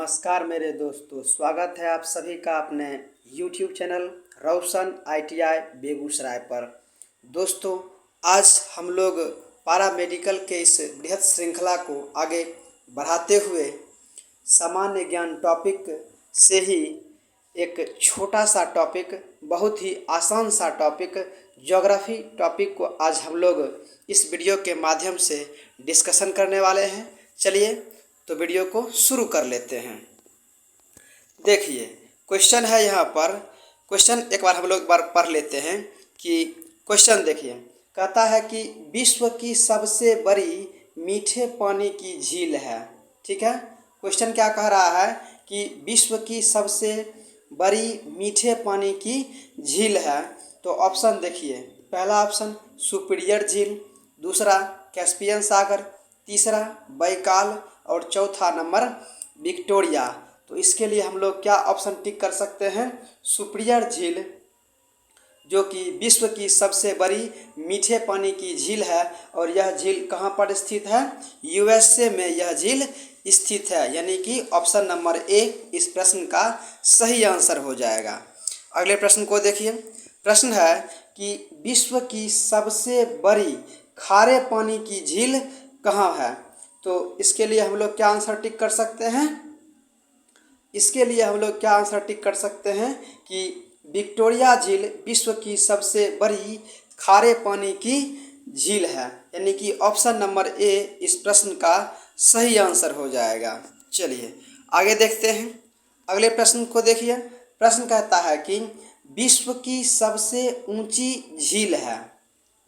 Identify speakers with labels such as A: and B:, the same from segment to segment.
A: नमस्कार मेरे दोस्तों, स्वागत है आप सभी का अपने YouTube चैनल रोशन ITI बेगूसराय पर। दोस्तों, आज हम लोग पारा मेडिकल के इस बृहद श्रृंखला को आगे बढ़ाते हुए सामान्य ज्ञान टॉपिक से ही एक छोटा सा टॉपिक, बहुत ही आसान सा टॉपिक, ज्योग्राफी टॉपिक को आज हम लोग इस वीडियो के माध्यम से डिस्कशन करने वाले हैं। चलिए तो वीडियो को शुरू कर लेते हैं। देखिए, क्वेश्चन है यहाँ पर। क्वेश्चन एक बार हम लोग पढ़ लेते हैं कि क्वेश्चन देखिए, कहता है कि विश्व की सबसे बड़ी मीठे पानी की झील है। ठीक है, क्वेश्चन क्या कह रहा है कि विश्व की सबसे बड़ी मीठे पानी की झील है। तो ऑप्शन देखिए, पहला ऑप्शन सुपीरियर झील, दूसरा कैस्पियन सागर, तीसरा बैकाल और चौथा नंबर विक्टोरिया। तो इसके लिए हम लोग क्या ऑप्शन टिक कर सकते हैं? सुपीरियर झील, जो कि विश्व की सबसे बड़ी मीठे पानी की झील है। और यह झील कहाँ पर स्थित है? USA में यह झील स्थित है, यानी कि ऑप्शन नंबर ए इस प्रश्न का सही आंसर हो जाएगा। अगले प्रश्न को देखिए। प्रश्न है कि विश्व की सबसे बड़ी खारे पानी की झील कहाँ है? तो इसके लिए हम लोग क्या आंसर टिक कर सकते हैं? इसके लिए हम लोग क्या आंसर टिक कर सकते हैं कि विक्टोरिया झील विश्व की सबसे बड़ी खारे पानी की झील है, यानी कि ऑप्शन नंबर ए इस प्रश्न का सही आंसर हो जाएगा। चलिए आगे देखते हैं। अगले प्रश्न को देखिए। प्रश्न कहता है कि विश्व की सबसे ऊंची झील है।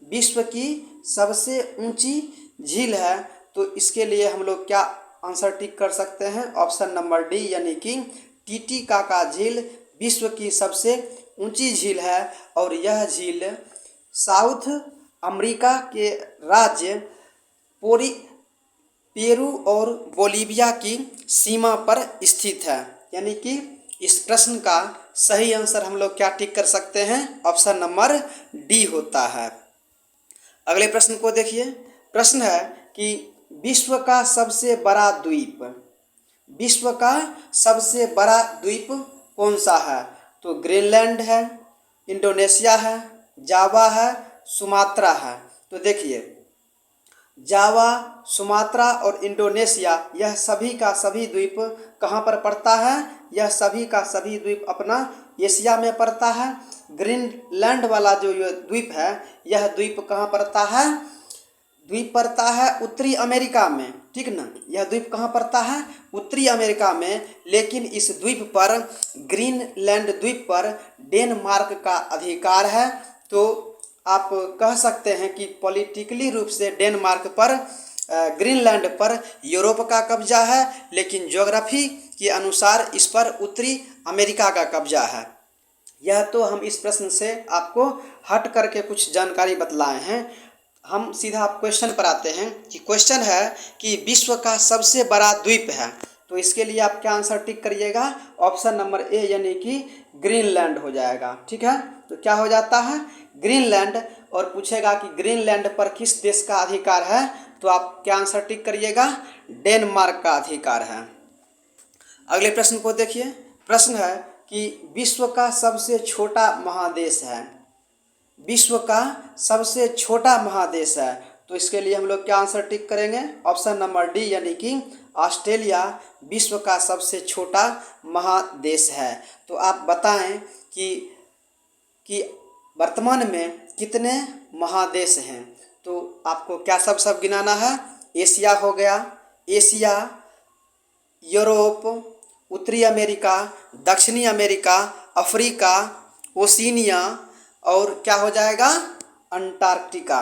A: विश्व की सबसे ऊंची झील है, तो इसके लिए हम लोग क्या आंसर टिक कर सकते हैं? ऑप्शन नंबर डी, यानी कि टीटीकाका झील विश्व की सबसे ऊंची झील है। और यह झील साउथ अमेरिका के राज्य पेरू और बोलीविया की सीमा पर स्थित है, यानी कि इस प्रश्न का सही आंसर हम लोग क्या टिक कर सकते हैं? ऑप्शन नंबर डी होता है। अगले प्रश्न को देखिए। प्रश्न है कि विश्व का सबसे बड़ा द्वीप, विश्व का सबसे बड़ा द्वीप कौन सा है? तो ग्रीनलैंड है, इंडोनेशिया है, जावा है, सुमात्रा है। तो देखिए, जावा, सुमात्रा और इंडोनेशिया, यह सभी का सभी द्वीप कहाँ पर पड़ता है? यह सभी का सभी द्वीप अपना एशिया में पड़ता है। ग्रीनलैंड वाला जो ये द्वीप है, यह द्वीप कहाँ पड़ता है? द्वीप पड़ता है उत्तरी अमेरिका में। ठीक ना, यह द्वीप कहाँ पड़ता है? उत्तरी अमेरिका में। लेकिन इस द्वीप पर, ग्रीनलैंड द्वीप पर डेनमार्क का अधिकार है। तो आप कह सकते हैं कि पॉलिटिकली रूप से डेनमार्क पर, ग्रीनलैंड पर यूरोप का कब्जा है, लेकिन ज्योग्राफी के अनुसार इस पर उत्तरी अमेरिका का कब्जा है। यह तो हम इस प्रश्न से आपको हट करके कुछ जानकारी बतलाए हैं। हम सीधा आप क्वेश्चन पर आते हैं कि क्वेश्चन है कि विश्व का सबसे बड़ा द्वीप है। तो इसके लिए आप क्या आंसर टिक करिएगा? ऑप्शन नंबर ए, यानी कि ग्रीनलैंड हो जाएगा। ठीक है, तो क्या हो जाता है? ग्रीनलैंड। और पूछेगा कि ग्रीनलैंड पर किस देश का अधिकार है? तो आप क्या आंसर टिक करिएगा? डेनमार्क का अधिकार है। अगले प्रश्न को देखिए। प्रश्न है कि विश्व का सबसे छोटा महादेश है। विश्व का सबसे छोटा महादेश है, तो इसके लिए हम लोग क्या आंसर टिक करेंगे? ऑप्शन नंबर डी, यानी कि ऑस्ट्रेलिया विश्व का सबसे छोटा महादेश है। तो आप बताएं कि वर्तमान में कितने महादेश हैं? तो आपको क्या सब गिनाना है? एशिया हो गया, एशिया, यूरोप, उत्तरी अमेरिका, दक्षिणी अमेरिका, अफ्रीका, ओशिनिया और क्या हो जाएगा? अंटार्कटिका।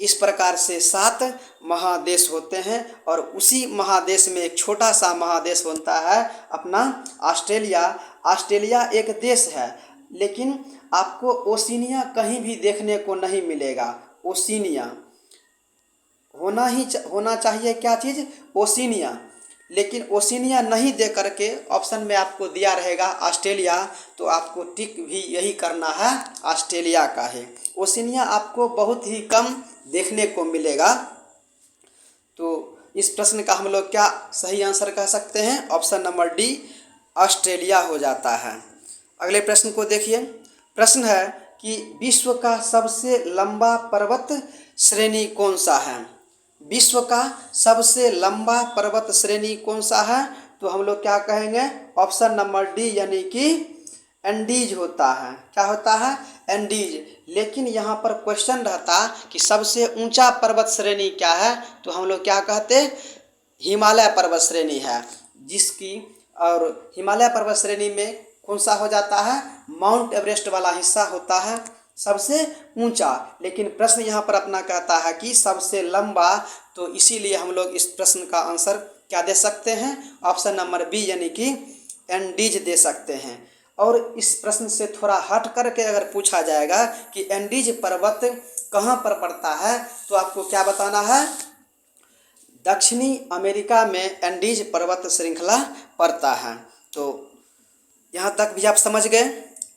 A: इस प्रकार से 7 महादेश होते हैं। और उसी महादेश में एक छोटा सा महादेश बनता है अपना ऑस्ट्रेलिया। ऑस्ट्रेलिया एक देश है, लेकिन आपको ओशिनिया कहीं भी देखने को नहीं मिलेगा। ओशिनिया होना चाहिए क्या चीज़? ओशिनिया। लेकिन ओशिनिया नहीं दे करके ऑप्शन में आपको दिया रहेगा ऑस्ट्रेलिया, तो आपको टिक भी यही करना है, ऑस्ट्रेलिया का है। ओशिनिया आपको बहुत ही कम देखने को मिलेगा। तो इस प्रश्न का हम लोग क्या सही आंसर कह सकते हैं? ऑप्शन नंबर डी ऑस्ट्रेलिया हो जाता है। अगले प्रश्न को देखिए। प्रश्न है कि विश्व का सबसे लंबा पर्वत श्रेणी कौन सा है? विश्व का सबसे लंबा पर्वत श्रेणी कौन सा है? तो हम लोग क्या कहेंगे? ऑप्शन नंबर डी यानी कि एंडीज होता है। क्या होता है? एंडीज। लेकिन यहाँ पर क्वेश्चन रहता कि सबसे ऊंचा पर्वत श्रेणी क्या है? तो हम लोग क्या कहते? हिमालय पर्वत श्रेणी है, जिसकी और हिमालय पर्वत श्रेणी में कौन सा हो जाता है? माउंट एवरेस्ट वाला हिस्सा होता है सबसे ऊंचा। लेकिन प्रश्न यहाँ पर अपना कहता है कि सबसे लंबा, तो इसीलिए हम लोग इस प्रश्न का आंसर क्या दे सकते हैं? ऑप्शन नंबर बी यानी कि एंडीज दे सकते हैं। और इस प्रश्न से थोड़ा हट करके अगर पूछा जाएगा कि एंडीज पर्वत कहाँ पर पड़ता है, तो आपको क्या बताना है? दक्षिणी अमेरिका में एंडीज पर्वत श्रृंखला पड़ता है। तो यहाँ तक भी आप समझ गए।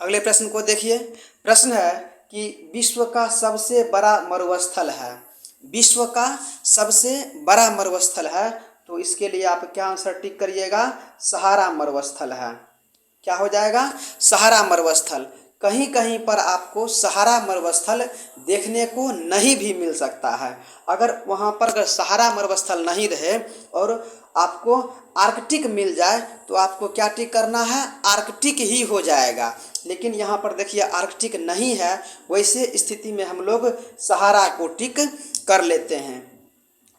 A: अगले प्रश्न को देखिए। प्रश्न है कि विश्व का सबसे बड़ा मरुस्थल है। विश्व का सबसे बड़ा मरुस्थल है, तो इसके लिए आप क्या आंसर टिक करिएगा? सहारा मरुस्थल है। क्या हो जाएगा? सहारा मरुस्थल। कहीं कहीं पर आपको सहारा मरुस्थल देखने को नहीं भी मिल सकता है। अगर वहाँ पर अगर सहारा मरुस्थल नहीं रहे और आपको आर्कटिक मिल जाए, तो आपको क्या टिक करना है? आर्कटिक ही हो जाएगा। लेकिन यहाँ पर देखिए आर्कटिक नहीं है, वैसे स्थिति में हम लोग सहारा को टिक कर लेते हैं।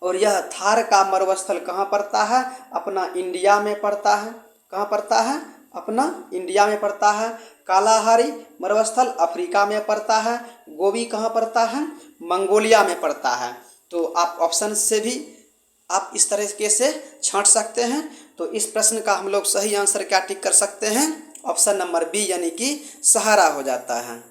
A: और यह थार का मरुस्थल कहाँ पड़ता है? अपना इंडिया में पड़ता है। कहाँ पड़ता है? अपना इंडिया में पड़ता है। कालाहारी मरुस्थल अफ्रीका में पड़ता है। गोबी कहाँ पड़ता है? मंगोलिया में पड़ता है। तो आप ऑप्शन से भी आप इस तरीके से छांट सकते हैं। तो इस प्रश्न का हम लोग सही आंसर क्या टिक कर सकते हैं? ऑप्शन नंबर बी यानी कि सहारा हो जाता है।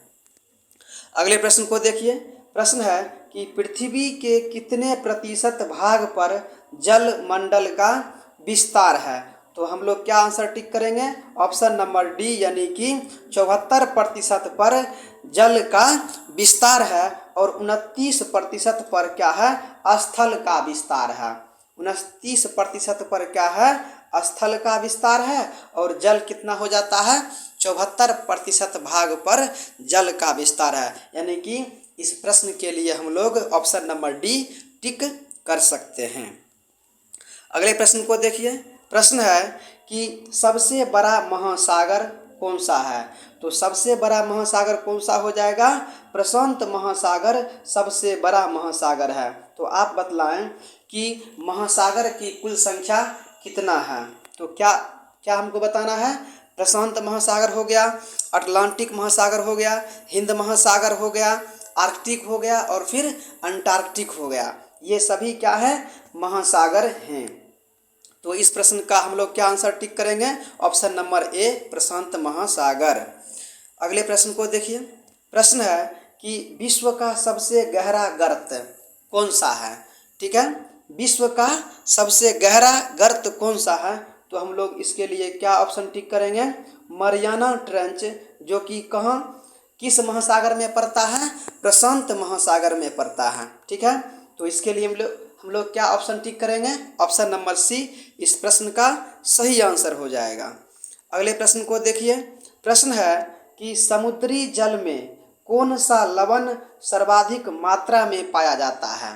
A: अगले प्रश्न को देखिए। प्रश्न है कि पृथ्वी के कितने प्रतिशत भाग पर जल मंडल का विस्तार है? तो हम लोग क्या आंसर टिक करेंगे? ऑप्शन नंबर डी यानी कि 74% पर जल का विस्तार है और 29% पर क्या है? स्थल का विस्तार है। 29% पर क्या है? स्थल का विस्तार है। और जल कितना हो जाता है? 74% भाग पर जल का विस्तार है। यानी कि इस प्रश्न के लिए हम लोग ऑप्शन नंबर डी टिक कर सकते हैं। अगले प्रश्न को देखिए। प्रश्न है कि सबसे बड़ा महासागर कौन सा है? तो सबसे बड़ा महासागर कौन सा हो जाएगा? प्रशांत महासागर सबसे बड़ा महासागर है। तो आप बतलाएं कि महासागर की कुल संख्या कितना है? तो क्या क्या हमको बताना है? प्रशांत महासागर हो गया, अटलांटिक महासागर हो गया, हिंद महासागर हो गया, आर्कटिक हो गया और फिर अंटार्कटिक हो गया। ये सभी क्या है? महासागर हैं। तो इस प्रश्न का हम लोग क्या आंसर टिक करेंगे? ऑप्शन नंबर ए प्रशांत महासागर। अगले प्रश्न को देखिए। प्रश्न है कि विश्व का सबसे गहरा गर्त कौन सा है? ठीक है, विश्व का सबसे गहरा गर्त कौन सा है? तो हम लोग इसके लिए क्या ऑप्शन टिक करेंगे? मरियाना ट्रेंच, जो कि कहाँ किस महासागर में पड़ता है? प्रशांत महासागर में पड़ता है। ठीक है, तो इसके लिए हम लोग क्या ऑप्शन टिक करेंगे? ऑप्शन नंबर सी इस प्रश्न का सही आंसर हो जाएगा। अगले प्रश्न को देखिए। प्रश्न है कि समुद्री जल में कौन सा लवण सर्वाधिक मात्रा में पाया जाता है?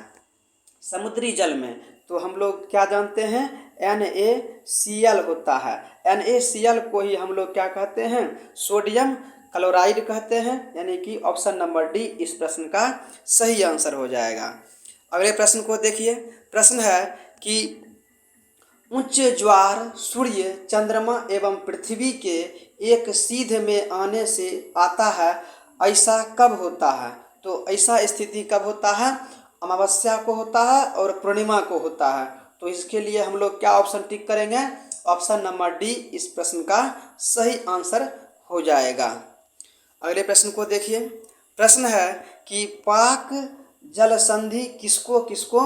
A: समुद्री जल में तो हम लोग क्या जानते हैं? NaCl होता है। NaCl को ही हम लोग क्या कहते हैं? सोडियम क्लोराइड कहते हैं। यानी कि ऑप्शन नंबर डी इस प्रश्न का सही आंसर हो जाएगा। अगले प्रश्न को देखिए। प्रश्न है कि उच्च ज्वार सूर्य, चंद्रमा एवं पृथ्वी के एक सीध में आने से आता है, ऐसा कब होता है? तो ऐसा स्थिति कब होता है? अमावस्या को होता है और पूर्णिमा को होता है। तो इसके लिए हम लोग क्या ऑप्शन टिक करेंगे? ऑप्शन नंबर डी इस प्रश्न का सही आंसर हो जाएगा। अगले प्रश्न को देखिए। प्रश्न है कि पाक जल संधि किसको किसको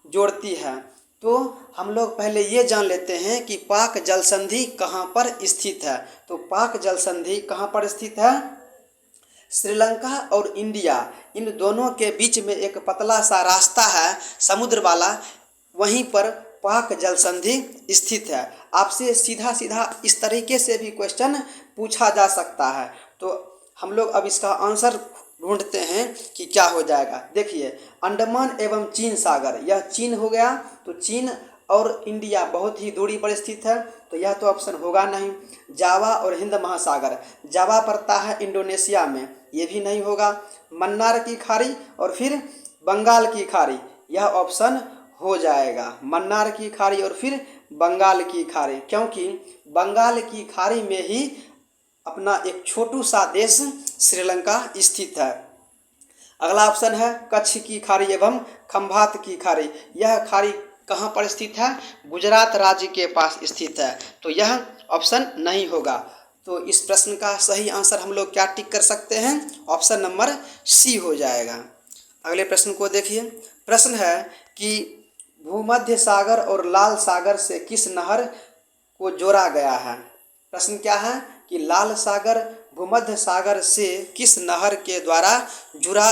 A: जोड़ती है? तो हम लोग पहले ये जान लेते हैं कि पाक जल संधि कहाँ पर स्थित है। तो पाक जल संधि कहाँ पर स्थित है? श्रीलंका और इंडिया, इन दोनों के बीच में एक पतला सा रास्ता है समुद्र वाला, वहीं पर पाक जल संधि स्थित है। आपसे सीधा सीधा इस तरीके से भी क्वेश्चन पूछा जा सकता है। तो हम लोग अब इसका आंसर ढूंढते हैं कि क्या हो जाएगा। देखिए, अंडमान एवं चीन सागर, यह चीन हो गया, तो चीन और इंडिया बहुत ही दूरी पर स्थित है, तो यह तो ऑप्शन होगा नहीं। जावा और हिंद महासागर, जावा पड़ता है इंडोनेशिया में, ये भी नहीं होगा। मन्नार की खाड़ी और फिर बंगाल की खाड़ी, यह ऑप्शन हो जाएगा। मन्नार की खाड़ी और फिर बंगाल की खाड़ी, क्योंकि बंगाल की खाड़ी में ही अपना एक छोटू सा देश श्रीलंका स्थित है। अगला ऑप्शन है कच्छ की खाड़ी एवं खंभात की खाड़ी, यह खाड़ी कहाँ पर स्थित है? गुजरात राज्य के पास स्थित है, तो यह ऑप्शन नहीं होगा। तो इस प्रश्न का सही आंसर हम लोग क्या टिक कर सकते हैं? ऑप्शन नंबर सी हो जाएगा। अगले प्रश्न को देखिए। प्रश्न है कि भूमध्य सागर और लाल सागर से किस नहर को जोड़ा गया है? प्रश्न क्या है कि लाल सागर भूमध्य सागर से किस नहर के द्वारा जुड़ा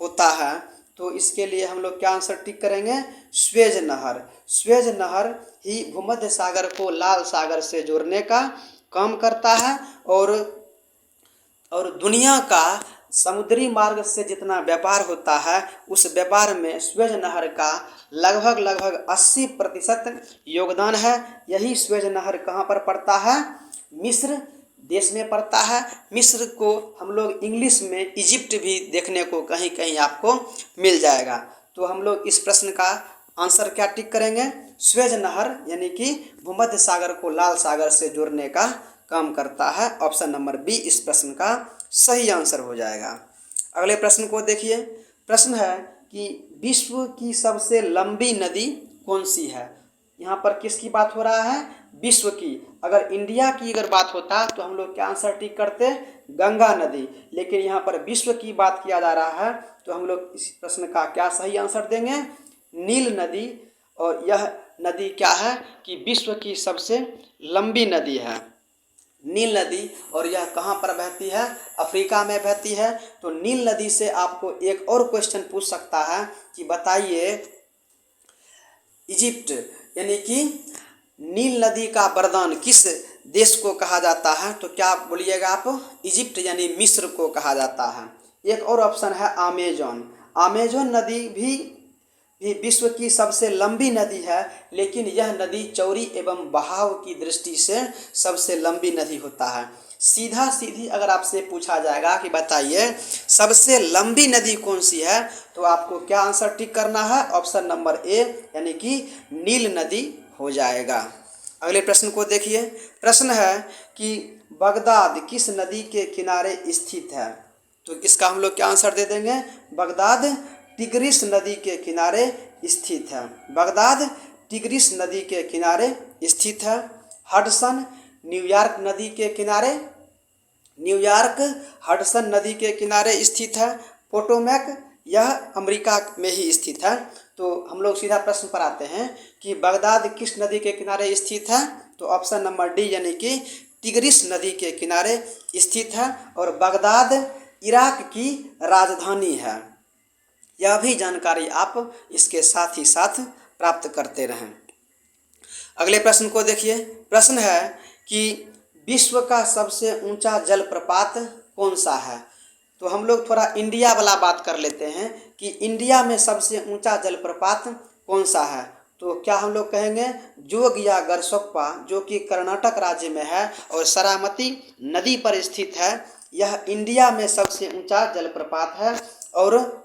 A: होता है? तो इसके लिए हम लोग क्या आंसर टिक करेंगे? स्वेज नहर। स्वेज नहर ही भूमध्य सागर को लाल सागर से जोड़ने का काम करता है, और दुनिया का समुद्री मार्ग से जितना व्यापार होता है उस व्यापार में स्वेज नहर का लगभग 80% योगदान है। यही स्वेज नहर कहाँ पर पड़ता है? मिस्र देश में पड़ता है। मिस्र को हम लोग इंग्लिश में इजिप्ट भी देखने को कहीं कहीं आपको मिल जाएगा। तो हम लोग इस प्रश्न का आंसर क्या टिक करेंगे? स्वेज नहर यानी कि भूमध्य सागर को लाल सागर से जोड़ने का काम करता है। ऑप्शन नंबर बी इस प्रश्न का सही आंसर हो जाएगा। अगले प्रश्न को देखिए। प्रश्न है कि विश्व की सबसे लंबी नदी कौन सी है? यहाँ पर किसकी बात हो रहा है? विश्व की। अगर इंडिया की अगर बात होता तो हम लोग क्या आंसर टिक करते? गंगा नदी। लेकिन यहाँ पर विश्व की बात किया जा रहा है, तो हम लोग इस प्रश्न का क्या सही आंसर देंगे? नील नदी। और यह नदी क्या है कि विश्व की सबसे लंबी नदी है, नील नदी। और यह कहाँ पर बहती है? अफ्रीका में बहती है। तो नील नदी से आपको एक और क्वेश्चन पूछ सकता है कि बताइए, इजिप्ट यानी कि नील नदी का वरदान किस देश को कहा जाता है? तो क्या बोलिएगा आप? इजिप्ट यानी मिस्र को कहा जाता है। एक और ऑप्शन है अमेजन। अमेजन नदी भी विश्व की सबसे लंबी नदी है, लेकिन यह नदी चौड़ी एवं बहाव की दृष्टि से सबसे लंबी नदी होता है। सीधा सीधी अगर आपसे पूछा जाएगा कि बताइए सबसे लंबी नदी कौन सी है, तो आपको क्या आंसर टिक करना है? ऑप्शन नंबर ए यानी कि नील नदी हो जाएगा। अगले प्रश्न को देखिए। प्रश्न है कि बगदाद किस नदी के किनारे स्थित है? तो इसका हम लोग क्या आंसर दे देंगे? बगदाद टिग्रिस नदी के किनारे स्थित है। बगदाद टिग्रिस नदी के किनारे स्थित है। हडसन न्यूयॉर्क नदी के किनारे, न्यूयॉर्क हडसन नदी के किनारे स्थित है। पोटोमैक यह अमेरिका में ही स्थित है। तो हम लोग सीधा प्रश्न पर आते हैं कि बगदाद किस नदी के किनारे स्थित है? तो ऑप्शन नंबर डी यानी कि टिग्रिस नदी के किनारे स्थित है। और बगदाद इराक की राजधानी है। यह भी जानकारी आप इसके साथ ही साथ प्राप्त करते रहें। अगले प्रश्न को देखिए। प्रश्न है कि विश्व का सबसे ऊंचा जलप्रपात कौन सा है? तो हम लोग थोड़ा इंडिया वाला बात कर लेते हैं कि इंडिया में सबसे ऊंचा जलप्रपात कौन सा है? तो क्या हम लोग कहेंगे? जोग या गरसोप्पा, जो कि कर्नाटक राज्य में है और सरामती नदी पर स्थित है। यह इंडिया में सबसे ऊंचा जलप्रपात है। और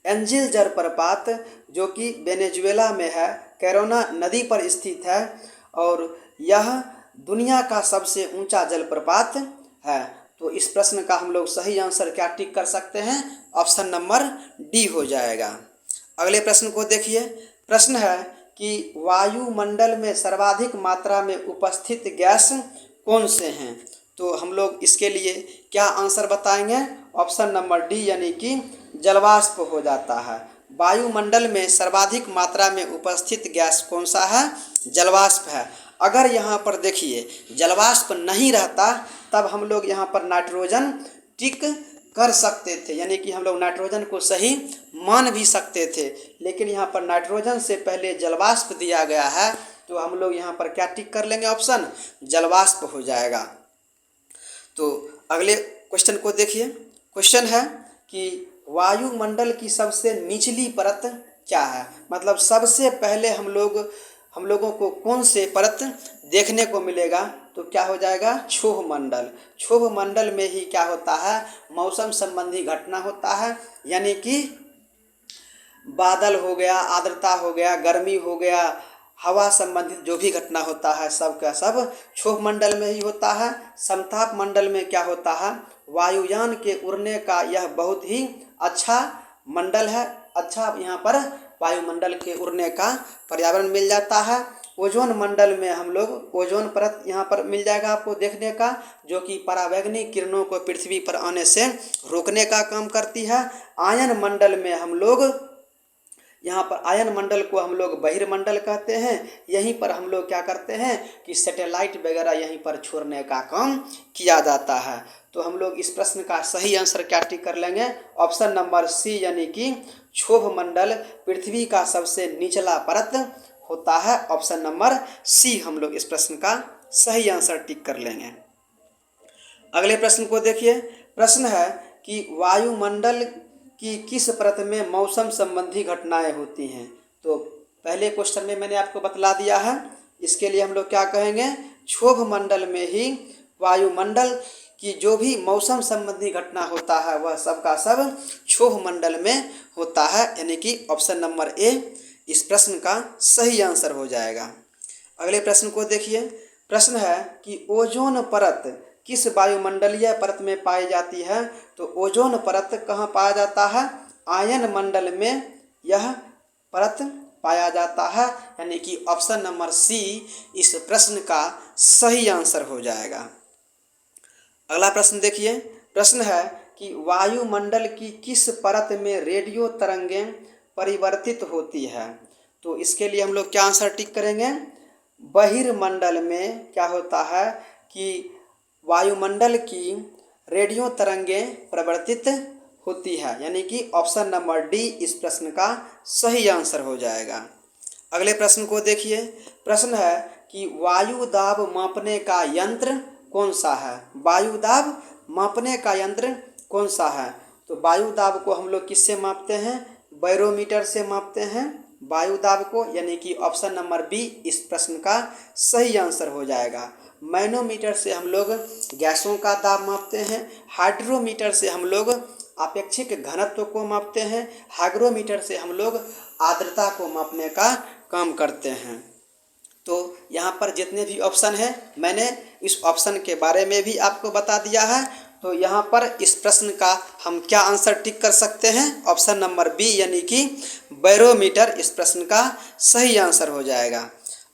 A: एंजिल जलप्रपात जो कि वेनेजुएला में है, कैरोना नदी पर स्थित है, और यह दुनिया का सबसे ऊंचा जलप्रपात है। तो इस प्रश्न का हम लोग सही आंसर क्या टिक कर सकते हैं? ऑप्शन नंबर डी हो जाएगा। अगले प्रश्न को देखिए। प्रश्न है कि वायुमंडल में सर्वाधिक मात्रा में उपस्थित गैस कौन से हैं? तो हम लोग इसके लिए क्या आंसर बताएंगे? ऑप्शन नंबर डी यानी कि जलवाष्प हो जाता है। वायुमंडल में सर्वाधिक मात्रा में उपस्थित गैस कौन सा है? जलवाष्प है। अगर यहाँ पर देखिए जलवाष्प नहीं रहता तब हम लोग यहाँ पर नाइट्रोजन टिक कर सकते थे, यानी कि हम लोग नाइट्रोजन को सही मान भी सकते थे। लेकिन यहाँ पर नाइट्रोजन से पहले जलवाष्प दिया गया है, तो हम लोग यहाँ पर क्या टिक कर लेंगे, ऑप्शन जलवाष्प हो जाएगा। तो अगले क्वेश्चन को देखिए। क्वेश्चन है कि वायुमंडल की सबसे निचली परत क्या है, मतलब सबसे पहले हम लोगों को कौन से परत देखने को मिलेगा, तो क्या हो जाएगा, क्षोभ मंडल। क्षोभ मंडल में ही क्या होता है, मौसम संबंधी घटना होता है, यानी कि बादल हो गया, आर्द्रता हो गया, गर्मी हो गया, हवा संबंधित जो भी घटना होता है सब का सब क्षोभ मंडल में ही होता है। समताप मंडल में क्या होता है, वायुयान के उड़ने का यह बहुत ही अच्छा मंडल है, अच्छा यहाँ पर वायुमंडल के उड़ने का पर्यावरण मिल जाता है। ओजोन मंडल में हम लोग ओजोन परत यहाँ पर मिल जाएगा आपको देखने का, जो कि परावैंगनिक किरणों को पृथ्वी पर आने से रोकने का काम करती है। आयन मंडल में हम लोग यहाँ पर आयन मंडल को हम लोग बहिर्मंडल कहते हैं। यहीं पर हम लोग क्या करते हैं कि सैटेलाइट वगैरह यहीं पर छोड़ने का काम किया जाता है। तो हम लोग इस प्रश्न का सही आंसर क्या टिक कर लेंगे, ऑप्शन नंबर सी, यानी कि क्षोभ मंडल पृथ्वी का सबसे निचला परत होता है। ऑप्शन नंबर सी हम लोग इस प्रश्न का सही आंसर टिक कर लेंगे। अगले प्रश्न को देखिए। प्रश्न है कि वायुमंडल की किस परत में मौसम संबंधी घटनाएं होती हैं। तो पहले क्वेश्चन में मैंने आपको बतला दिया है, इसके लिए हम लोग क्या कहेंगे, क्षोभ मंडल में ही वायुमंडल की जो भी मौसम संबंधी घटना होता है वह सब का सब क्षोभ मंडल में होता है, यानी कि ऑप्शन नंबर ए इस प्रश्न का सही आंसर हो जाएगा। अगले प्रश्न को देखिए। प्रश्न है कि ओजोन परत किस वायुमंडलीय परत में पाई जाती है। तो ओजोन परत कहाँ पाया जाता है, आयन मंडल में यह परत पाया जाता है, यानी कि ऑप्शन नंबर सी इस प्रश्न का सही आंसर हो जाएगा। अगला प्रश्न देखिए। प्रश्न है कि वायुमंडल की किस परत में रेडियो तरंगें परिवर्तित होती है। तो इसके लिए हम लोग क्या आंसर टिक करेंगे, बहिर्मंडल में क्या होता है कि वायुमंडल की रेडियो तरंगें परिवर्तित होती है, यानी कि ऑप्शन नंबर डी इस प्रश्न का सही आंसर हो जाएगा। अगले प्रश्न को देखिए। प्रश्न है कि वायु दाब मापने का यंत्र कौन सा है। वायु दाब मापने का यंत्र कौन सा है। तो वायु दाब को हम लोग किससे मापते हैं, बैरोमीटर से मापते हैं वायु दाब को, यानी कि ऑप्शन नंबर बी इस प्रश्न का सही आंसर हो जाएगा। मैनोमीटर से हम लोग गैसों का दाब मापते हैं, हाइड्रोमीटर से हम लोग आपेक्षिक घनत्व को मापते हैं, हाइग्रोमीटर से हम लोग आर्द्रता को मापने का काम करते हैं। तो यहाँ पर जितने भी ऑप्शन हैं मैंने इस ऑप्शन के बारे में भी आपको बता दिया है। तो यहाँ पर इस प्रश्न का हम क्या आंसर टिक कर सकते हैं, ऑप्शन नंबर बी यानी कि बैरोमीटर इस प्रश्न का सही आंसर हो जाएगा।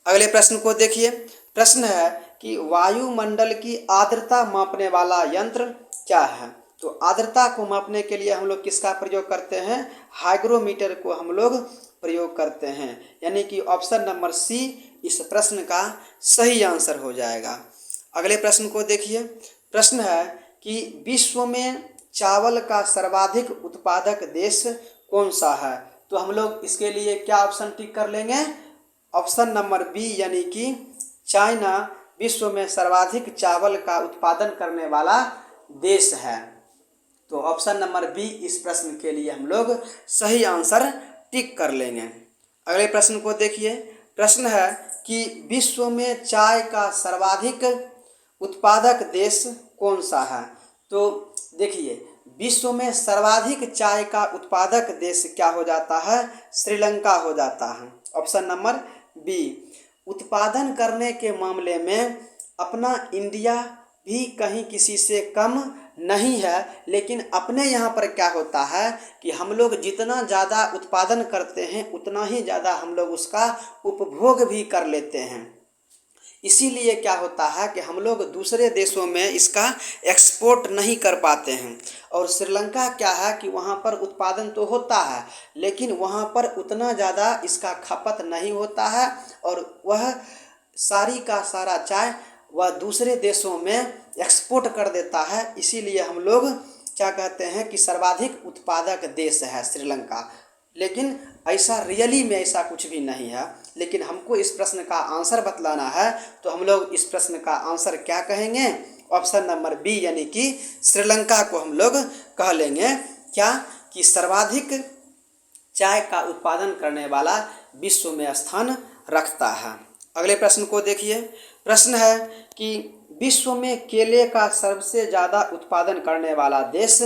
A: अगले प्रश्न को देखिए। प्रश्न है कि वायुमंडल की आर्द्रता मापने वाला यंत्र क्या है। तो आर्द्रता को मापने के लिए हम लोग किसका प्रयोग करते हैं, हाइग्रोमीटर को हम लोग प्रयोग करते हैं, यानी कि ऑप्शन नंबर सी इस प्रश्न का सही आंसर हो जाएगा। अगले प्रश्न को देखिए। प्रश्न है कि विश्व में चावल का सर्वाधिक उत्पादक देश कौन सा है। तो हम लोग इसके लिए क्या ऑप्शन टिक कर लेंगे, ऑप्शन नंबर बी यानी कि चाइना विश्व में सर्वाधिक चावल का उत्पादन करने वाला देश है। तो ऑप्शन नंबर बी इस प्रश्न के लिए हम लोग सही आंसर टिक कर लेंगे। अगले प्रश्न को देखिए। प्रश्न है कि विश्व में चाय का सर्वाधिक उत्पादक देश कौन सा है। तो देखिए विश्व में सर्वाधिक चाय का उत्पादक देश क्या हो जाता है, श्रीलंका हो जाता है। Option number B. उत्पादन करने के मामले में अपना इंडिया भी कहीं किसी से कम नहीं है, लेकिन अपने यहाँ पर क्या होता है कि हम लोग जितना ज़्यादा उत्पादन करते हैं उतना ही ज़्यादा हम लोग उसका उपभोग भी कर लेते हैं। इसीलिए क्या होता है कि हम लोग दूसरे देशों में इसका एक्सपोर्ट नहीं कर पाते हैं। और श्रीलंका क्या है कि वहाँ पर उत्पादन तो होता है लेकिन वहाँ पर उतना ज़्यादा इसका खपत नहीं होता है और वह सारी का सारा चाय वह दूसरे देशों में एक्सपोर्ट कर देता है। इसीलिए हम लोग क्या कहते हैं कि सर्वाधिक उत्पादक देश है श्रीलंका, लेकिन ऐसा रियली में ऐसा कुछ भी नहीं है। लेकिन हमको इस प्रश्न का आंसर बतलाना है, तो हम लोग इस प्रश्न का आंसर क्या कहेंगे? ऑप्शन नंबर बी यानी कि श्रीलंका को हम लोग कह लेंगे क्या कि सर्वाधिक चाय का उत्पादन करने वाला विश्व में स्थान रखता है। अगले प्रश्न को देखिए। प्रश्न है कि विश्व में केले का सबसे ज़्यादा उत्पादन करने वाला देश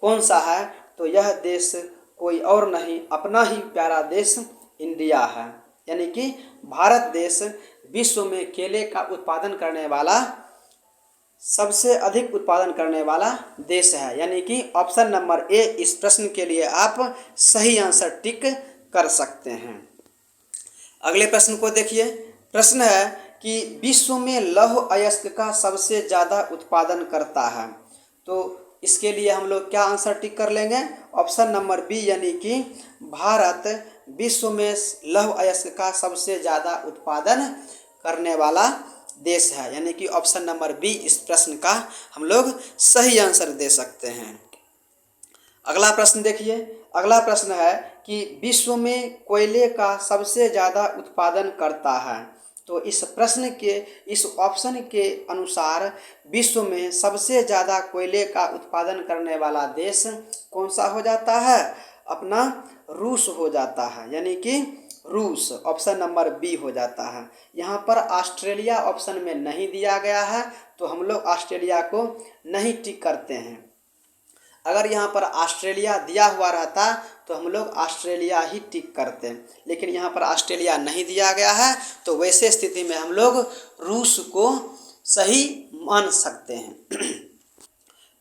A: कौन सा है? तो यह देश कोई और नहीं, अपना ही प्यारा देश इंडिया है। यानी कि भारत देश विश्व में केले का उत्पादन करने वाला सबसे अधिक उत्पादन करने वाला देश है। यानी कि ऑप्शन नंबर ए इस प्रश्न के लिए आप सही आंसर टिक कर सकते हैं। अगले प्रश्न को देखिए। प्रश्न है कि विश्व में लौह अयस्क का सबसे ज़्यादा उत्पादन करता है। तो इसके लिए हम लोग क्या आंसर टिक कर लेंगे? ऑप्शन नंबर बी यानी कि भारत विश्व में लौह अयस्क का सबसे ज़्यादा उत्पादन करने वाला देश है। यानी कि ऑप्शन नंबर बी इस प्रश्न का हम लोग सही आंसर दे सकते हैं। अगला प्रश्न देखिए। अगला प्रश्न है कि विश्व में कोयले का सबसे ज़्यादा उत्पादन करता है। तो इस प्रश्न के इस ऑप्शन के अनुसार विश्व में सबसे ज़्यादा कोयले का उत्पादन करने वाला देश कौन सा हो जाता है? अपना रूस हो जाता है। यानी कि रूस ऑप्शन नंबर बी हो जाता है। यहाँ पर ऑस्ट्रेलिया ऑप्शन में नहीं दिया गया है, तो हम लोग ऑस्ट्रेलिया को नहीं टिक करते हैं। अगर यहाँ पर ऑस्ट्रेलिया दिया हुआ रहता तो हम लोग ऑस्ट्रेलिया ही टिक करते, लेकिन यहाँ पर ऑस्ट्रेलिया नहीं दिया गया है, तो वैसे स्थिति में हम लोग रूस को सही मान सकते हैं।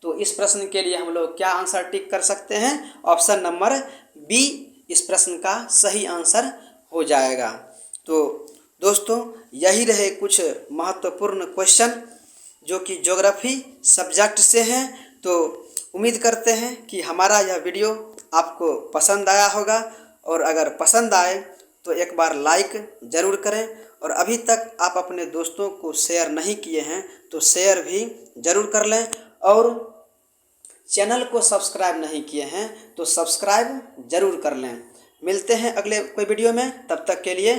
A: तो इस प्रश्न के लिए हम लोग क्या आंसर टिक कर सकते हैं? ऑप्शन नंबर बी इस प्रश्न का सही आंसर हो जाएगा। तो दोस्तों यही रहे कुछ महत्वपूर्ण क्वेश्चन जो कि ज्योग्राफी सब्जेक्ट से हैं। तो उम्मीद करते हैं कि हमारा यह वीडियो आपको पसंद आया होगा, और अगर पसंद आए तो एक बार लाइक ज़रूर करें, और अभी तक आप अपने दोस्तों को शेयर नहीं किए हैं तो शेयर भी ज़रूर कर लें, और चैनल को सब्सक्राइब नहीं किए हैं तो सब्सक्राइब ज़रूर कर लें। मिलते हैं अगले कोई वीडियो में, तब तक के लिए